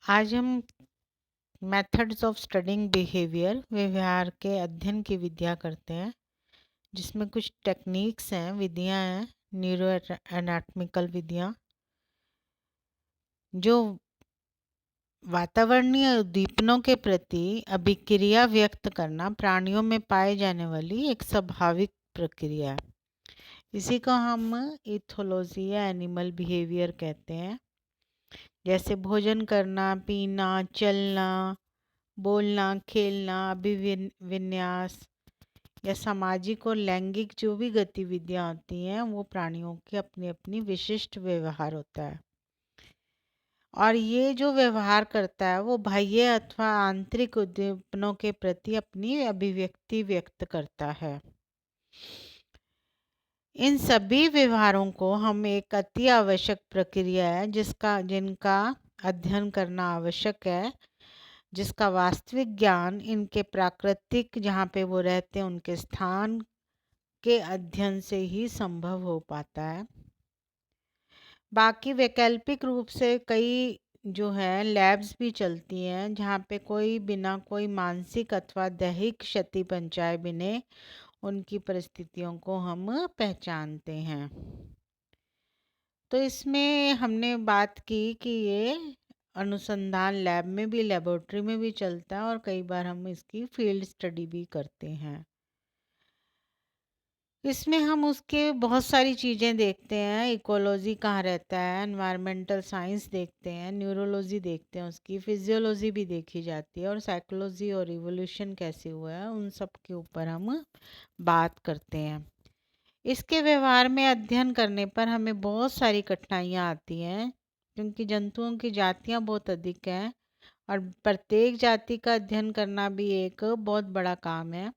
आज हम methods of studying behaviour व्यवहार के अध्ययन की विधियाँ करते हैं, जिसमें कुछ टेक्निक्स हैं, विधियाँ हैं, न्यूरो एनाटॉमिकल विधियाँ जो वातावरणीय उद्दीपनों के प्रति अभिक्रिया व्यक्त करना प्राणियों में पाए जाने वाली एक स्वाभाविक प्रक्रिया है। इसी को हम इथोलॉजी या एनिमल बिहेवियर कहते हैं। जैसे भोजन करना, पीना, चलना, बोलना, खेलना, अभिविन्यास या सामाजिक और लैंगिक जो भी गतिविधियां होती हैं वो प्राणियों की अपनी अपनी विशिष्ट व्यवहार होता है। और ये जो व्यवहार करता है वो बाह्य अथवा आंतरिक उद्दीपनों के प्रति अपनी अभिव्यक्ति व्यक्त करता है। इन सभी व्यवहारों को हम एक अति आवश्यक प्रक्रिया है जिनका अध्ययन करना आवश्यक है, जिसका वास्तविक ज्ञान इनके प्राकृतिक जहाँ पे वो रहते हैं उनके स्थान के अध्ययन से ही संभव हो पाता है। बाकी वैकल्पिक रूप से कई जो है लैब्स भी चलती हैं जहाँ पे कोई बिना कोई मानसिक अथवा दैहिक क्षति पहुंचाए बिना उनकी परिस्थितियों को हम पहचानते हैं। तो इसमें हमने बात की कि ये अनुसंधान लैब में भी, लेबोरेटरी में भी चलता है और कई बार हम इसकी फील्ड स्टडी भी करते हैं। इसमें हम उसके बहुत सारी चीज़ें देखते हैं। इकोलॉजी कहाँ रहता है, एनवायरमेंटल साइंस देखते हैं, न्यूरोलॉजी देखते हैं, उसकी फिजियोलॉजी भी देखी जाती है, और साइकोलॉजी और इवोल्यूशन कैसे हुआ है उन सब के ऊपर हम बात करते हैं। इसके व्यवहार में अध्ययन करने पर हमें बहुत सारी कठिनाइयाँ आती हैं, क्योंकि जंतुओं की जातियाँ बहुत अधिक हैं और प्रत्येक जाति का अध्ययन करना भी एक बहुत बड़ा काम है।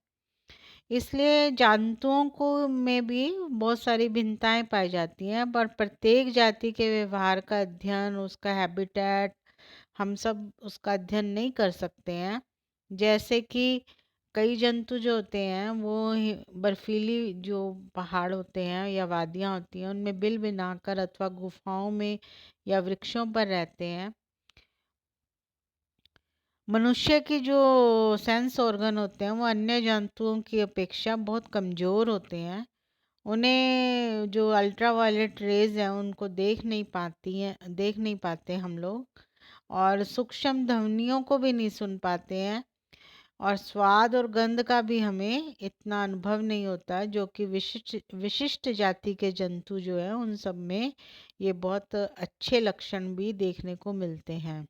इसलिए जंतुओं को में भी बहुत सारी भिन्नताएं पाई जाती हैं, पर प्रत्येक जाति के व्यवहार का अध्ययन, उसका हैबिटेट, हम सब उसका अध्ययन नहीं कर सकते हैं। जैसे कि कई जंतु जो होते हैं वो बर्फीली जो पहाड़ होते हैं या वादियां होती हैं उनमें बिल बनाकर अथवा गुफाओं में या वृक्षों पर रहते हैं। मनुष्य की जो सेंस ऑर्गन होते हैं वो अन्य जंतुओं की अपेक्षा बहुत कमज़ोर होते हैं। उन्हें जो अल्ट्रा वायलेट रेज हैं उनको देख नहीं पाते हम लोग, और सूक्ष्म ध्वनियों को भी नहीं सुन पाते हैं, और स्वाद और गंध का भी हमें इतना अनुभव नहीं होता, जो कि विशिष्ट विशिष्ट जाति के जंतु जो हैं उन सब में ये बहुत अच्छे लक्षण भी देखने को मिलते हैं।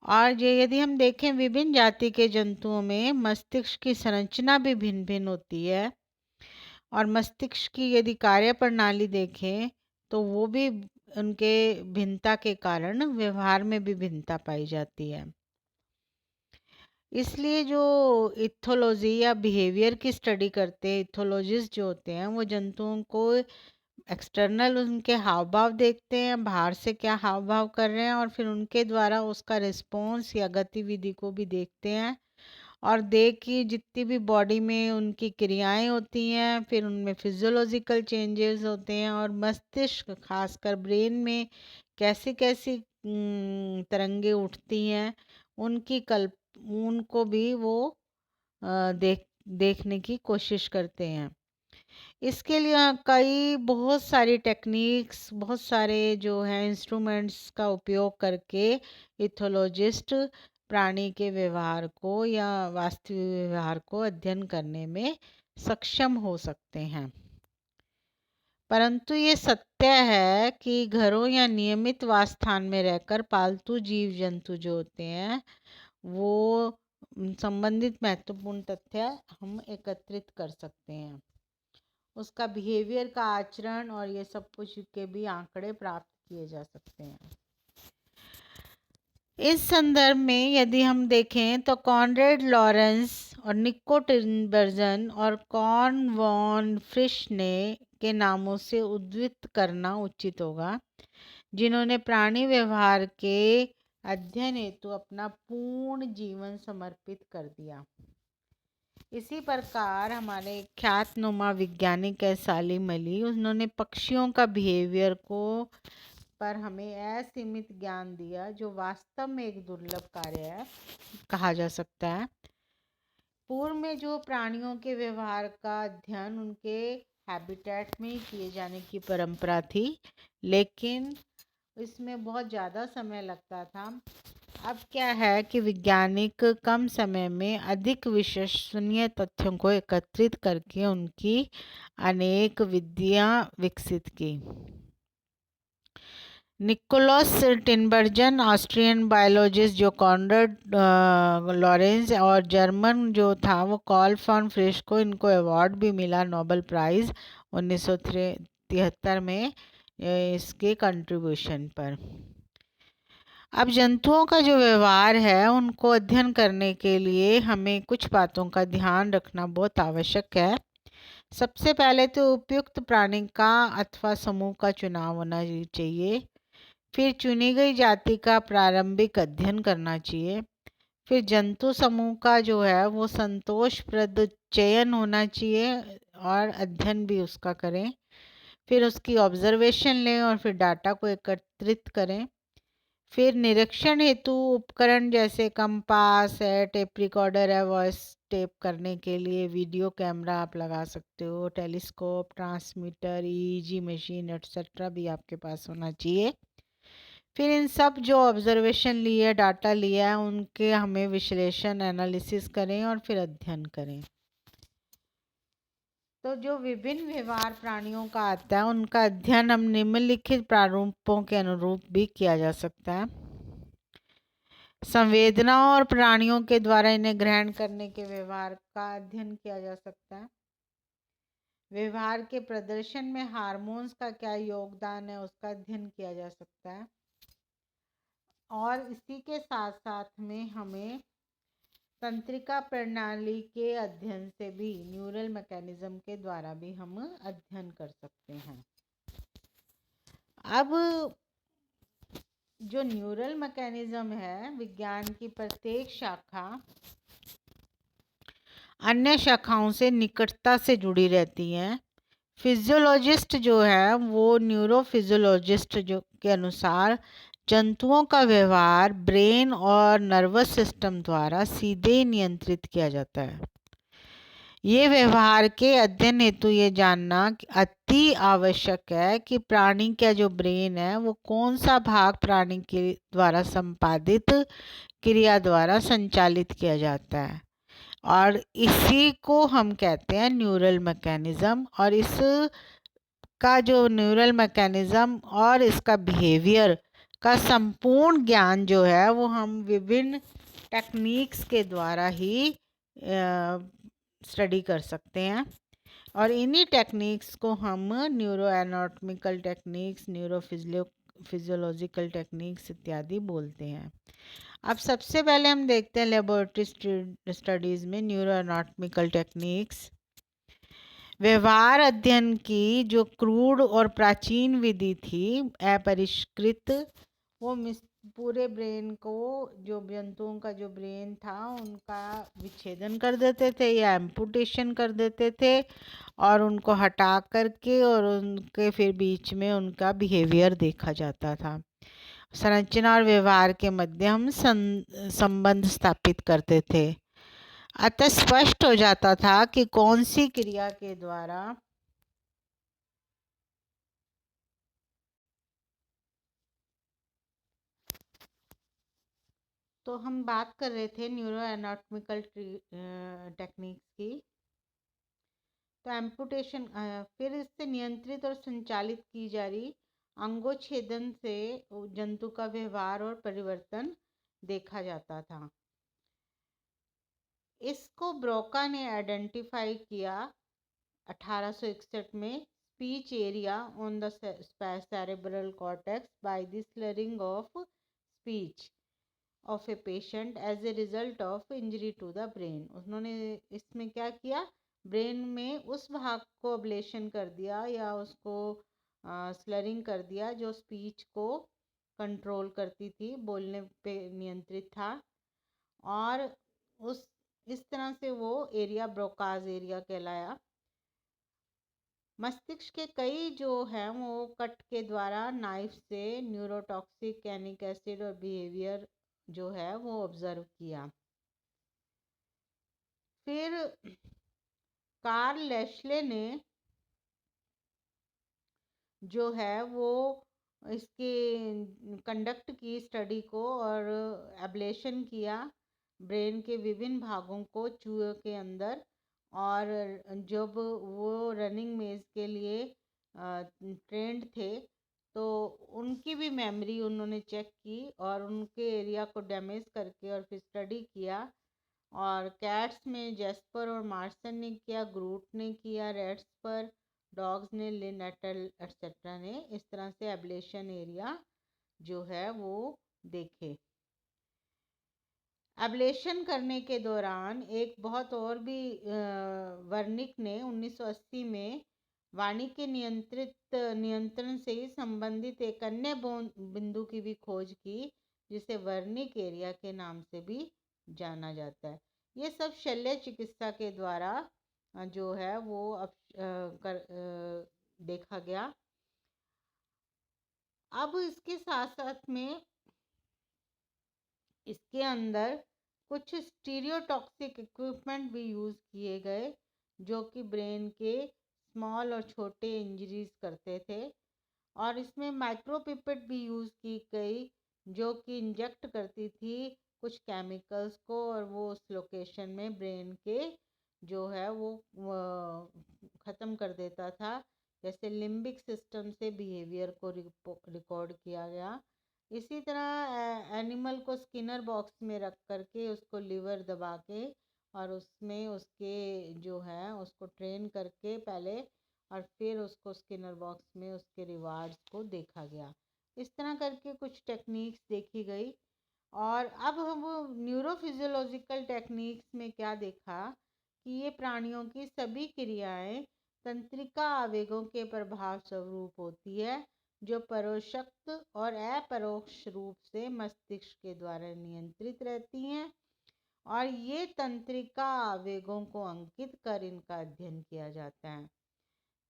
और ये यदि हम देखें विभिन्न जाति के जंतुओं में मस्तिष्क की संरचना भी भिन्न भिन्न होती है, और मस्तिष्क की यदि कार्य प्रणाली देखें तो वो भी उनके भिन्नता के कारण व्यवहार में भी भिन्नता पाई जाती है। इसलिए जो इथोलॉजी या बिहेवियर की स्टडी करते हैं, इथोलॉजिस्ट जो होते हैं वो जंतुओं को एक्सटर्नल उनके हाव भाव देखते हैं, बाहर से क्या हाव भाव कर रहे हैं, और फिर उनके द्वारा उसका रिस्पॉन्स या गतिविधि को भी देखते हैं, और देख कि जितनी भी बॉडी में उनकी क्रियाएं होती हैं फिर उनमें फिजियोलॉजिकल चेंजेस होते हैं, और मस्तिष्क खासकर ब्रेन में कैसी कैसी तरंगे उठती हैं उनको भी वो देखने की कोशिश करते हैं। इसके लिए कई बहुत सारी टेक्निक्स, बहुत सारे जो हैं इंस्ट्रूमेंट्स का उपयोग करके इथोलॉजिस्ट प्राणी के व्यवहार को या वास्तविक व्यवहार को अध्ययन करने में सक्षम हो सकते हैं। परंतु ये सत्य है कि घरों या नियमित वासस्थान में रहकर पालतू जीव जंतु जो होते हैं वो संबंधित महत्वपूर्ण तथ्य हम एकत्रित कर सकते हैं। उसका बिहेवियर का आचरण और ये सब कुछ के भी आंकड़े प्राप्त किए जा सकते हैं। इस संदर्भ में यदि हम देखें तो कॉनरेड लॉरेंस और निको टिम्बर्सन और कॉर्न वॉन फ्रिश ने के नामों से उद्धृत करना उचित होगा, जिन्होंने प्राणी व्यवहार के अध्ययन हेतु अपना पूर्ण जीवन समर्पित कर दिया। इसी प्रकार हमारे ख्यातनुमा वैज्ञानिक है सालिम अली, उन्होंने पक्षियों का बिहेवियर को पर हमें असीमित ज्ञान दिया, जो वास्तव में एक दुर्लभ कार्य है कहा जा सकता है। पूर्व में जो प्राणियों के व्यवहार का अध्ययन उनके हैबिटेट में ही किए जाने की परंपरा थी, लेकिन इसमें बहुत ज़्यादा समय लगता था। अब क्या है कि वैज्ञानिक कम समय में अधिक विश्वसनीय तथ्यों को एकत्रित करके उनकी अनेक विधियां विकसित की। निकोलस टिनबर्जन, ऑस्ट्रियन बायोलॉजिस्ट जो कॉनराड लॉरेंस, और जर्मन जो था वो कार्ल फॉन फ्रिश, इनको अवार्ड भी मिला, नोबेल प्राइज़ 1973 में इसके कंट्रीब्यूशन पर। अब जंतुओं का जो व्यवहार है उनको अध्ययन करने के लिए हमें कुछ बातों का ध्यान रखना बहुत आवश्यक है। सबसे पहले तो उपयुक्त प्राणी का अथवा समूह का चुनाव होना चाहिए। फिर चुनी गई जाति का प्रारंभिक अध्ययन करना चाहिए। फिर जंतु समूह का जो है वो संतोषप्रद चयन होना चाहिए और अध्ययन भी उसका करें। फिर उसकी ऑब्जर्वेशन लें और फिर डाटा को एकत्रित करें। फिर निरीक्षण हेतु उपकरण जैसे कंपास है, टेप रिकॉर्डर है, वॉइस टेप करने के लिए वीडियो कैमरा आप लगा सकते हो, telescope, transmitter, EEG machine etcetera भी आपके पास होना चाहिए। फिर इन सब जो ऑब्जर्वेशन लिए, डाटा लिया है, उनके हमें विश्लेषण एनालिसिस करें और फिर अध्ययन करें। तो जो विभिन्न व्यवहार प्राणियों का आता है उनका अध्ययन हम निम्नलिखित प्रारूपों के अनुरूप भी किया जा सकता है। संवेदनाओं और प्राणियों के द्वारा इन्हें ग्रहण करने के व्यवहार का अध्ययन किया जा सकता है। व्यवहार के प्रदर्शन में हार्मोन्स का क्या योगदान है उसका अध्ययन किया जा सकता है। और इसी के साथ साथ में हमें तंत्रिका प्रणाली के अध्ययन से भी, न्यूरल मैकेनिज्म के द्वारा भी हम अध्ययन कर सकते हैं। अब जो न्यूरल मैकेनिज्म है, विज्ञान की प्रत्येक शाखा अन्य शाखाओं से निकटता से जुड़ी रहती हैं। फिजियोलॉजिस्ट जो है वो न्यूरोफिजियोलॉजिस्ट जो के अनुसार जंतुओं का व्यवहार ब्रेन और नर्वस सिस्टम द्वारा सीधे नियंत्रित किया जाता है। ये व्यवहार के अध्ययन हेतु ये जानना अति आवश्यक है कि प्राणी का जो ब्रेन है वो कौन सा भाग प्राणी के द्वारा संपादित क्रिया द्वारा संचालित किया जाता है, और इसी को हम कहते हैं न्यूरल मैकेनिज्म। और इस का जो न्यूरल मैकेनिज्म और इसका बिहेवियर का संपूर्ण ज्ञान जो है वो हम विभिन्न टेक्निक्स के द्वारा ही स्टडी कर सकते हैं। और इन्हीं टेक्निक्स को हम neuro anatomical techniques, neuro physiological techniques इत्यादि बोलते हैं। अब सबसे पहले हम देखते हैं लेबोरेटरी स्टडीज़ में न्यूरो एनाटॉमिकल टेक्निक्स। व्यवहार अध्ययन की जो क्रूड और प्राचीन विधि थी, अपरिष्कृत, वो पूरे ब्रेन को, जो जंतुओं का जो ब्रेन था उनका विच्छेदन कर देते थे या एम्पुटेशन कर देते थे और उनको हटा करके और उनके फिर बीच में उनका बिहेवियर देखा जाता था। संरचना और व्यवहार के मध्य हम संबंध स्थापित करते थे। अतः स्पष्ट हो जाता था कि कौन सी क्रिया के द्वारा तो हम बात कर रहे थे न्यूरो एनाटॉमिकल टेक्निक्स की। तो एम्पुटेशन फिर इससे नियंत्रित और संचालित की जा रही अंगोच्छेदन से जंतु का व्यवहार और परिवर्तन देखा जाता था। इसको ब्रोका ने आइडेंटिफाई किया 1861 में, speech area on the cerebral cortex by the slurring of speech of a patient as a result of injury to the brain। उन्होंने इसमें क्या किया, ब्रेन में उस भाग को अब्लेशन कर दिया या उसको स्लरिंग कर दिया जो स्पीच को कंट्रोल करती थी, बोलने पे नियंत्रित था, और उस इस तरह से वो एरिया ब्रोकाज एरिया कहलाया। मस्तिष्क के कई जो है वो कट के द्वारा नाइफ से न्यूरोटॉक्सिक कैनिक एसिड और बिहेवियर जो है वो ऑब्जर्व किया। फिर कार्ल लेशले ने जो है वो इसके कंडक्ट की स्टडी को और एब्लेशन किया ब्रेन के विभिन्न भागों को चूहे के अंदर। और जब वो रनिंग मेज के लिए ट्रेंड थे तो उनकी भी मेमोरी उन्होंने चेक की और उनके एरिया को डैमेज करके और फिर स्टडी किया। और कैट्स में जेस्पर और मार्सन ने किया, ग्रूट ने किया रेट्स पर, डॉग्स ने, लिन एटल एक्सेट्रा ने इस तरह से एब्लेशन एरिया जो है वो देखे। एब्लेशन करने के दौरान एक बहुत और भी वर्निक ने 1980 में वाणी के नियंत्रण से ही संबंधित एक अन्य बिंदु की भी खोज की जिसे वर्निक एरिया के नाम से भी जाना जाता है। ये सब शल्य चिकित्सा के द्वारा जो है वो देखा गया। अब इसके साथ साथ में इसके अंदर कुछ स्टीरियोटॉक्सिक इक्विपमेंट भी यूज़ किए गए जो कि ब्रेन के स्मॉल और छोटे इंजरीज करते थे। और इसमें माइक्रोपिपेट भी यूज़ की गई जो कि इंजेक्ट करती थी कुछ केमिकल्स को और वो उस लोकेशन में ब्रेन के जो है वो ख़त्म कर देता था। जैसे लिम्बिक सिस्टम से बिहेवियर को रिकॉर्ड किया गया। इसी तरह एनिमल को स्किनर बॉक्स में रख करके उसको लिवर दबा के और उसमें उसके जो है उसको ट्रेन करके पहले और फिर उसको स्किनर बॉक्स में उसके रिवार्ड्स को देखा गया। इस तरह करके कुछ टेक्निक्स देखी गई। और अब हम न्यूरोफिजियोलॉजिकल टेक्निक्स में क्या देखा कि ये प्राणियों की सभी क्रियाएं तंत्रिका आवेगों के प्रभाव स्वरूप होती है जो परोक्षक्त और अपरोक्ष रूप से मस्तिष्क के द्वारा नियंत्रित रहती हैं। और ये तंत्रिका आवेगों को अंकित कर इनका अध्ययन किया जाता है।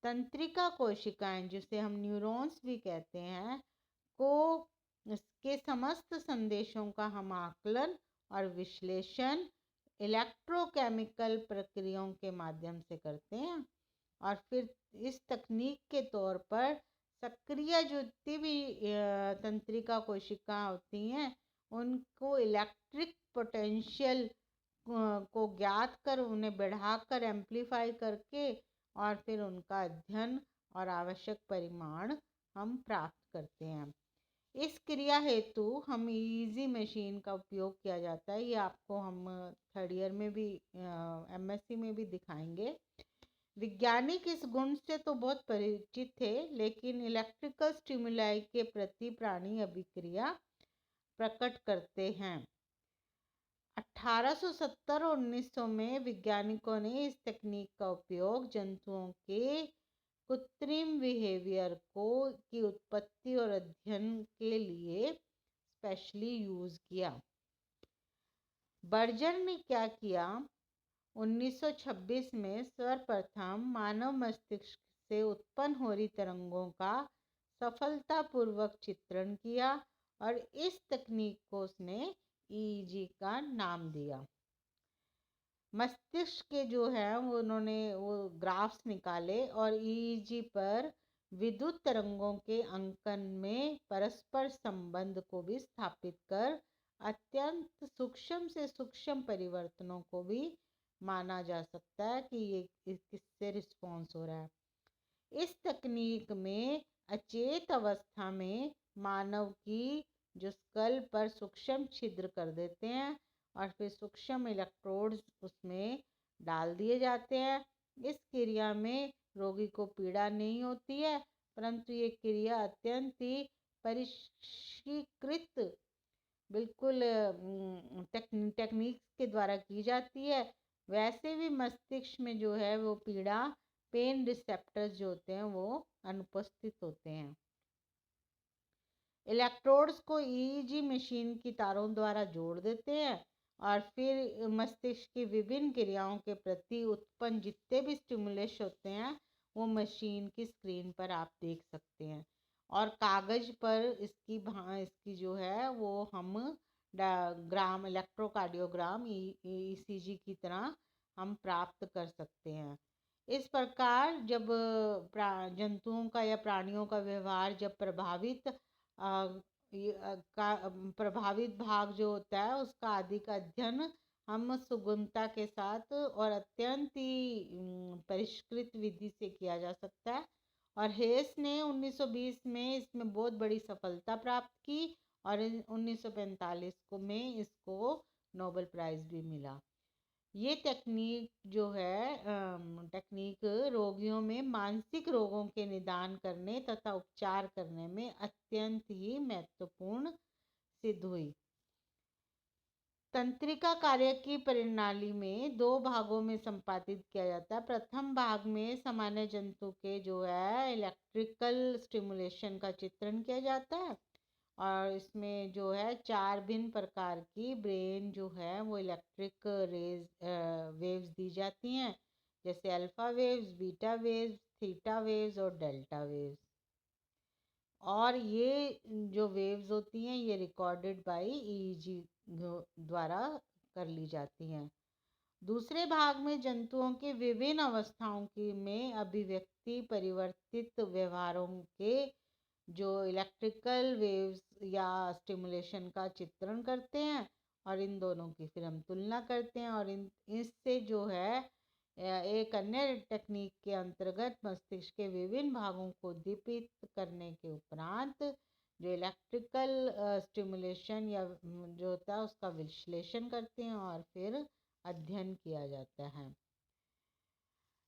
तंत्रिका कोशिकाएं जिसे हम न्यूरॉन्स भी कहते हैं को इसके समस्त संदेशों का हम आकलन और विश्लेषण इलेक्ट्रोकेमिकल प्रक्रियाओं के माध्यम से करते हैं। और फिर इस तकनीक के तौर पर सक्रिय जो भी तंत्रिका कोशिका होती हैं उनको इलेक्ट्रिक पोटेंशियल को ज्ञात कर उन्हें बढ़ाकर एम्प्लीफाई करके और फिर उनका अध्ययन और आवश्यक परिमाण हम प्राप्त करते हैं। इस क्रिया हेतु हम ईजी मशीन का उपयोग किया जाता है। ये आपको हम थर्ड ईयर में भी एमएससी में भी दिखाएंगे। वैज्ञानिक इस गुण से तो बहुत परिचित थे लेकिन इलेक्ट्रिकल स्टिमुलाई के प्रति प्राणी अभिक्रिया प्रकट करते हैं। 1870 और 1900 में वैज्ञानिकों ने इस तकनीक का उपयोग जंतुओं के कृत्रिम बिहेवियर की उत्पत्ति और अध्ययन के लिए स्पेशली यूज किया। बर्जर ने क्या किया, 1926 में सर्वप्रथम मानव मस्तिष्क से उत्पन्न हो रही तरंगों का सफलतापूर्वक चित्रण किया और इस तकनीक को उसने ईईजी का नाम दिया। मस्तिष्क के जो है वो उन्होंने वो ग्राफ्स निकाले और ईईजी पर विद्युत तरंगों के अंकन में परस्पर संबंध को भी स्थापित कर अत्यंत सूक्ष्म से सूक्ष्म परिवर्तनों को भी माना जा सकता है कि ये किससे रिस्पॉन्स हो रहा है। इस तकनीक में अचेत अवस्था में मानव की जो स्कल पर सूक्ष्म छिद्र कर देते हैं और फिर सूक्ष्म इलेक्ट्रोड्स उसमें डाल दिए जाते हैं। इस क्रिया में रोगी को पीड़ा नहीं होती है परंतु ये क्रिया अत्यंत ही परिष्कृत बिल्कुल टेक्निक के द्वारा की जाती है। वैसे भी मस्तिष्क में जो है वो पीड़ा पेन रिसेप्टर्स जो होते हैं वो अनुपस्थित होते हैं। इलेक्ट्रोड्स को ईईजी मशीन की तारों द्वारा जोड़ देते हैं और फिर मस्तिष्क की विभिन्न क्रियाओं के प्रति उत्पन्न जितने भी स्टिमुलेशन होते हैं वो मशीन की स्क्रीन पर आप देख सकते हैं। और कागज़ पर इसकी जो है वो हम ग्राम इलेक्ट्रोकार्डियोग्राम ईसीजी की तरह हम प्राप्त कर सकते हैं। इस प्रकार जब जंतुओं का या प्राणियों का व्यवहार जब प्रभावित भाग जो होता है उसका अधिक अध्ययन हम सुगमता के साथ और अत्यंत ही परिष्कृत विधि से किया जा सकता है। और हेस ने 1920 में इसमें बहुत बड़ी सफलता प्राप्त की और 1945 में इसको नोबेल प्राइज़ भी मिला। ये टेक्निक जो है टेक्निक रोगियों में मानसिक रोगों के निदान करने तथा उपचार करने में अत्यंत ही महत्वपूर्ण सिद्ध हुई। तंत्रिका कार्य की प्रणाली में 2 भागों में संपादित किया जाता है। प्रथम भाग में सामान्य जंतु के जो है इलेक्ट्रिकल स्टिमुलेशन का चित्रण किया जाता है और इसमें जो है 4 भिन्न प्रकार की ब्रेन जो है वो इलेक्ट्रिक वेव्स दी जाती हैं, जैसे alpha waves, beta waves, theta waves और डेल्टा वेव्स। और ये जो वेव्स होती हैं ये रिकॉर्डेड बाय ईईजी द्वारा कर ली जाती हैं। दूसरे भाग में जंतुओं के विभिन्न अवस्थाओं की में अभिव्यक्ति परिवर्तित व्यवहारों के जो इलेक्ट्रिकल वेव्स या स्टिमुलेशन का चित्रण करते हैं और इन दोनों की फिर हम तुलना करते हैं और इससे जो है एक अन्य टेक्निक के अंतर्गत मस्तिष्क के विभिन्न भागों को दीपित करने के उपरांत जो इलेक्ट्रिकल स्टिमुलेशन या जो होता है उसका विश्लेषण करते हैं और फिर अध्ययन किया जाता है।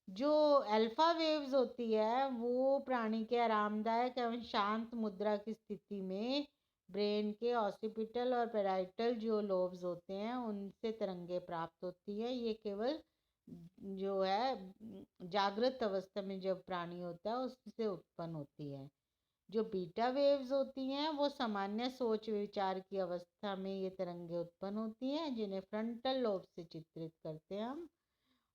जो अल्फा वेव्स होती है वो प्राणी के आरामदायक एवं शांत मुद्रा की स्थिति में ब्रेन के ऑसिपिटल और पैराइटल जो लोब्स होते हैं उनसे तरंगे प्राप्त होती है। ये केवल जो है जागृत अवस्था में जब प्राणी होता है उससे उत्पन्न होती है। जो बीटा वेव्स होती हैं वो सामान्य सोच विचार की अवस्था में ये तरंगे उत्पन्न होती हैं जिन्हें फ्रंटल लोब से चित्रित करते हैं हम।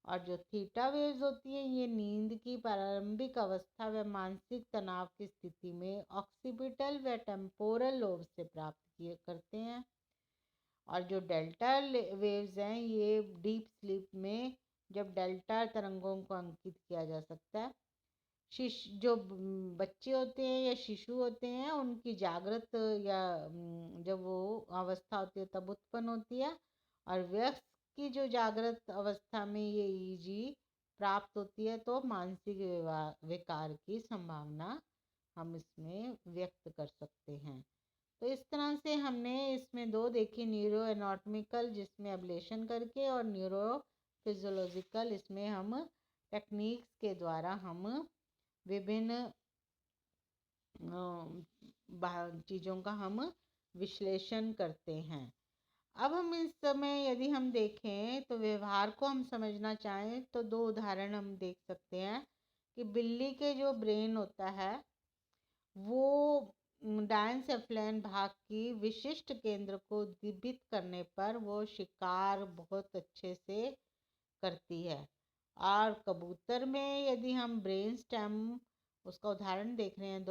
और जो थीटा वेव्स होती हैं ये नींद की प्रारंभिक अवस्था व मानसिक तनाव की स्थिति में ऑक्सीपिटल व टेम्पोरल लोब से प्राप्त किए करते हैं। और जो डेल्टा वेव्स हैं ये डीप स्लीप में जब डेल्टा तरंगों को अंकित किया जा सकता है। जो बच्चे होते हैं या शिशु होते हैं उनकी जागृत या जब वो अवस्था होती है तब उत्पन्न होती है। और वयस्क की जो जागृत अवस्था में ये ईजी प्राप्त होती है तो मानसिक विकार की संभावना हम इसमें व्यक्त कर सकते हैं। तो इस तरह से हमने इसमें 2 देखी, न्यूरो एनाटॉमिकल जिसमें एब्लेशन करके और न्यूरो फिजियोलॉजिकल इसमें हम टेक्निक्स के द्वारा हम विभिन्न चीज़ों का हम विश्लेषण करते हैं। अब हम इस समय यदि हम देखें तो व्यवहार को हम समझना चाहें तो 2 उदाहरण हम देख सकते हैं कि बिल्ली के जो ब्रेन होता है वो डायनसेफ्लन भाग की विशिष्ट केंद्र को उद्दीपित करने पर वो शिकार बहुत अच्छे से करती है। और कबूतर में यदि हम ब्रेन स्टेम उसका उदाहरण देख रहे हैं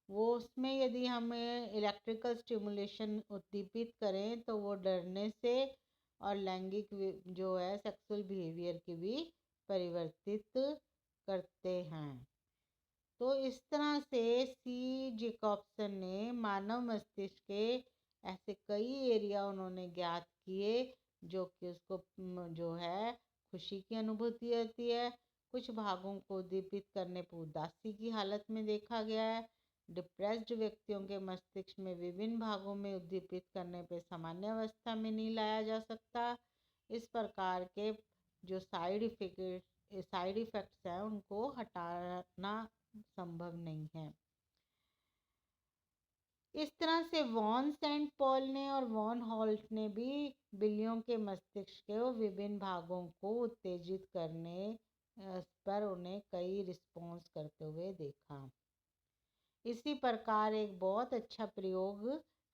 वो उसमें यदि हम इलेक्ट्रिकल स्टिमुलेशन उद्दीपित करें तो वो डरने से और लैंगिक जो है सेक्सुअल बिहेवियर की भी परिवर्तित करते हैं। तो इस तरह से सी जैकबसन ने मानव मस्तिष्क के ऐसे कई एरिया उन्होंने ज्ञात किए जो कि उसको जो है खुशी की अनुभूति होती है। कुछ भागों को उद्दीपित करने पर उदासी की हालत में देखा गया है। डिप्रेस्ड व्यक्तियों के मस्तिष्क में विभिन्न भागों में उद्दीपित करने पर सामान्य अवस्था में नहीं लाया जा सकता। इस प्रकार के जो साइड इफ़ेक्ट्स हैं उनको हटाना संभव नहीं है। इस तरह से वॉन सेंट पॉल ने और वॉन हॉल्ट ने भी बिल्लियों के मस्तिष्क के विभिन्न भागों को उत्तेजित करने पर उन्हें कई रिस्पॉन्स करते हुए देखा। इसी प्रकार एक बहुत अच्छा प्रयोग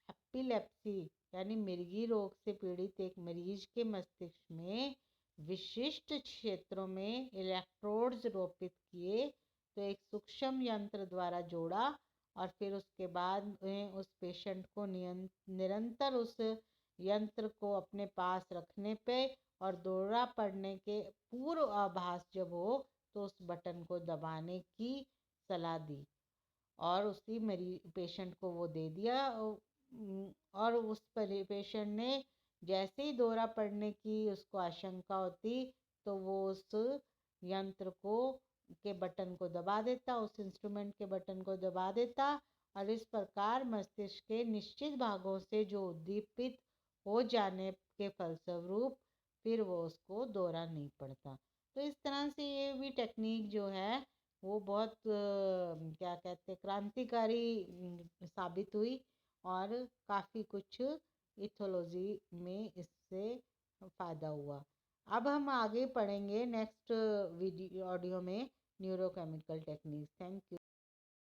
एपिलेप्सी यानी मिर्गी रोग से पीड़ित एक मरीज के मस्तिष्क में विशिष्ट क्षेत्रों में इलेक्ट्रोड्स रोपित किए तो एक सूक्ष्म यंत्र द्वारा जोड़ा और फिर उसके बाद में उस पेशेंट को निरंतर उस यंत्र को अपने पास रखने पे और दौरा पड़ने के पूर्व आभास जब हो तो उस बटन को दबाने की सलाह दी और उसी मरीज पेशेंट को वो दे दिया। और उस पेशेंट ने जैसे ही दौरा पड़ने की उसको आशंका होती तो वो उस यंत्र को के बटन को दबा देता, उस इंस्ट्रूमेंट के बटन को दबा देता और इस प्रकार मस्तिष्क के निश्चित भागों से जो उद्दीपित हो जाने के फलस्वरूप फिर वो उसको दौरा नहीं पड़ता। तो इस तरह से ये भी टेक्निक जो है वो बहुत क्या कहते हैं क्रांतिकारी साबित हुई और काफ़ी कुछ इथोलॉजी में इससे फ़ायदा हुआ। अब हम आगे पढ़ेंगे नेक्स्ट वीडियो ऑडियो में न्यूरोकेमिकल टेक्निक्स। Thank you.